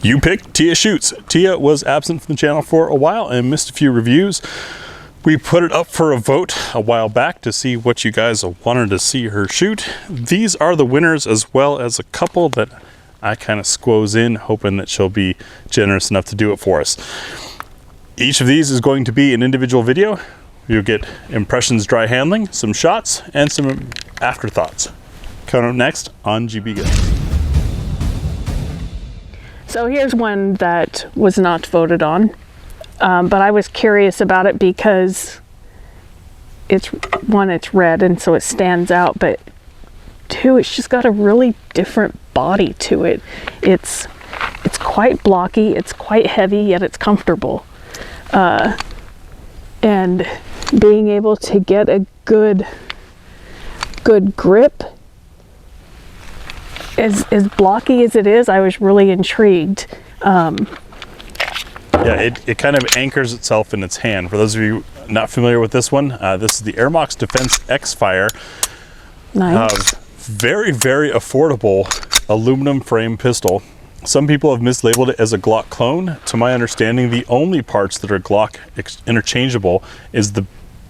You picked Teya Shoots. Teya was absent from the channel for a while and missed a few reviews. We put it up for a vote a while back to see what you guys wanted to see her shoot. These are the winners, as well as a couple that I kind of squoze in, hoping that she'll be generous enough to do it for us. Each of these is going to be an individual video. You'll get impressions, dry handling, some shots, and some afterthoughts. Coming up next on GBGuns. So here's one that was not voted on, but I was curious about it because it's red and so it stands out, but two, it's just got a really different body to it. It's quite blocky, it's quite heavy, yet it's comfortable. And being able to get a good grip, as blocky as it is, I was really intrigued. Yeah, it kind of anchors itself in its hand. For those of you not familiar with this one, this is the Ermox Defense X-Fire. Nice. Very, very affordable aluminum frame pistol. Some people have mislabeled it as a Glock clone. To my understanding, the only parts that are Glock interchangeable is the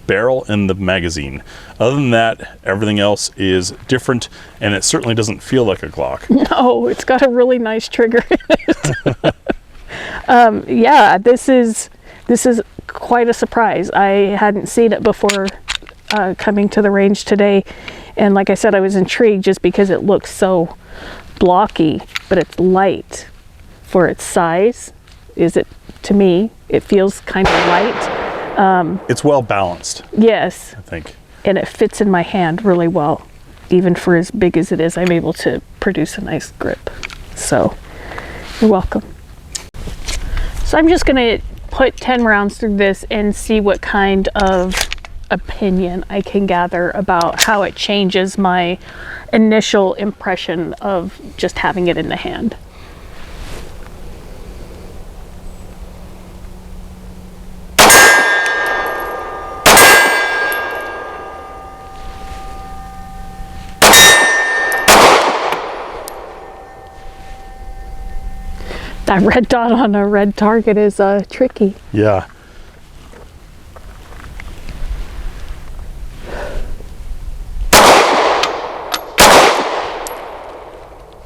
barrel and the magazine. Other than that, everything else is different, and it certainly doesn't feel like a Glock. No, it's got a really nice trigger in it. Yeah, this is quite a surprise. I hadn't seen it before coming to the range today, and like I said, I was intrigued just because it looks so blocky, but it's light for its size. To me, it feels kind of light. It's well balanced. Yes, I think. And it fits in my hand really well. Even for as big as it is, I'm able to produce a nice grip. So, you're welcome. So I'm just gonna put 10 rounds through this and see what kind of opinion I can gather about how it changes my initial impression of just having it in the hand. That red dot on a red target is tricky. Yeah.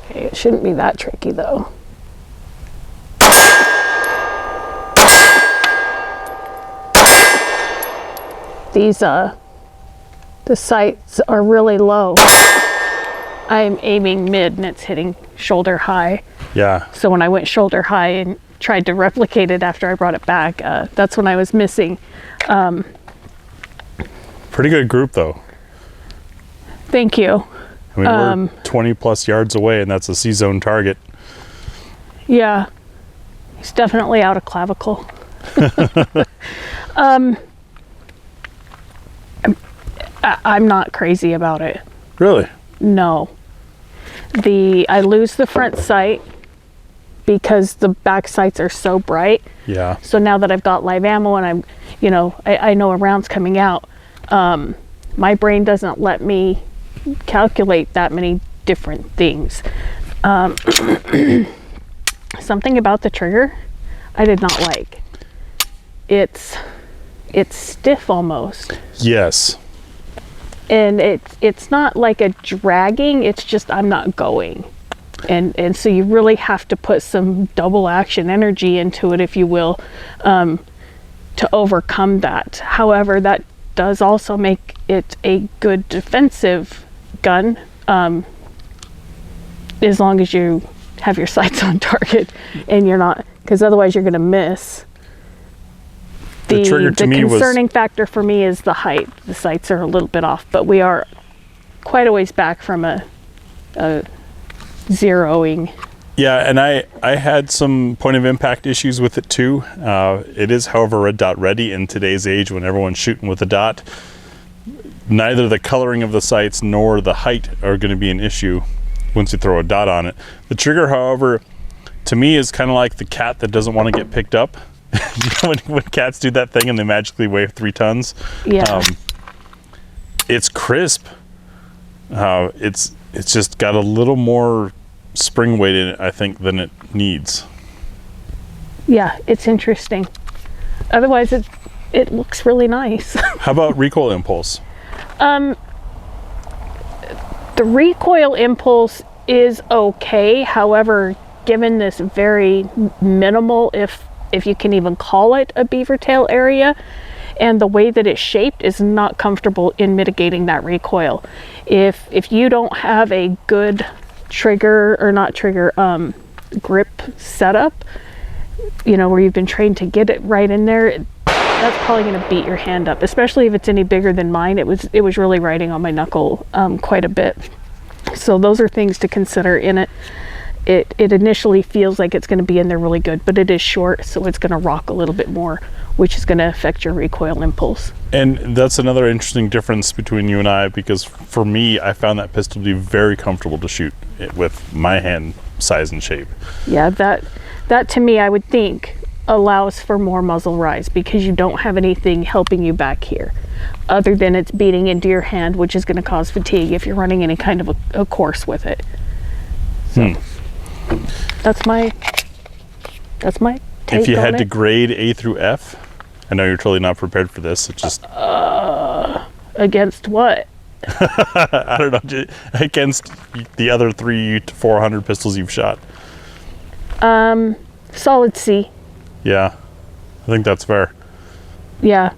Okay, it shouldn't be that tricky though. These the sights are really low. I'm aiming mid and it's hitting shoulder high. Yeah. So when I went shoulder high and tried to replicate it after I brought it back, that's when I was missing. Pretty good group though. Thank you. I mean, we're 20 plus yards away and that's a C-zone target. Yeah. He's definitely out of clavicle. I'm not crazy about it. Really? No. I lose the front sight because the back sights are so bright. Yeah. So now that I've got live ammo and I know a round's coming out, my brain doesn't let me calculate that many different things. Something about the trigger I did not like. It's stiff almost. Yes. And it's not like a dragging, it's just I'm not going. And so you really have to put some double action energy into it, if you will, to overcome that. However, that does also make it a good defensive gun, as long as you have your sights on target and you're not, because otherwise you're going to miss. The concerning factor for me is the height. The sights are a little bit off, but we are quite a ways back from a zeroing. Yeah, and I had some point of impact issues with it too. It is, however, red dot ready in today's age when everyone's shooting with a dot. Neither the coloring of the sights nor the height are going to be an issue once you throw a dot on it. The trigger, however, to me is kind of like the cat that doesn't want to get picked up. when cats do that thing and they magically weigh 3 tons. Yeah. It's crisp. It's just got a little more spring weight in it, I think, than it needs. Yeah, it's interesting. Otherwise, it looks really nice. How about recoil impulse? The recoil impulse is okay. However, given this very minimal, if you can even call it a beaver tail area, and the way that it's shaped is not comfortable in mitigating that recoil. If you don't have a good trigger, or not trigger, grip setup, you know, where you've been trained to get it right in there, that's probably going to beat your hand up, especially if it's any bigger than mine. It was really riding on my knuckle quite a bit. So those are things to consider in it. It initially feels like it's going to be in there really good, but it is short, so it's going to rock a little bit more, which is going to affect your recoil impulse. And that's another interesting difference between you and I, because for me, I found that pistol to be very comfortable to shoot it with my hand size and shape. Yeah, that to me, I would think, allows for more muzzle rise, because you don't have anything helping you back here other than it's beating into your hand, which is going to cause fatigue if you're running any kind of a course with it. So that's my take if you on had it. to grade A through F, I know you're totally not prepared for this, it's just against what? I don't know, against the other 300 to 400 pistols you've shot. Solid C. Yeah, I think that's fair. Yeah,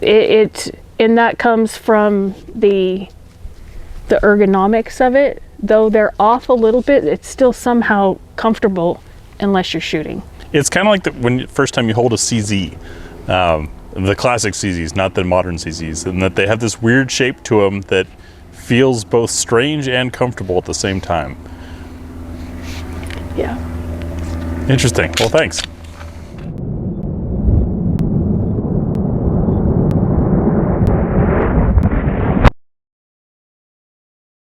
and that comes from the ergonomics of it. Though they're off a little bit, it's still somehow comfortable unless you're shooting. It's kind of like when first time you hold a CZ, the classic CZs, not the modern CZs, and that they have this weird shape to them that feels both strange and comfortable at the same time. Yeah. Interesting. Well, thanks.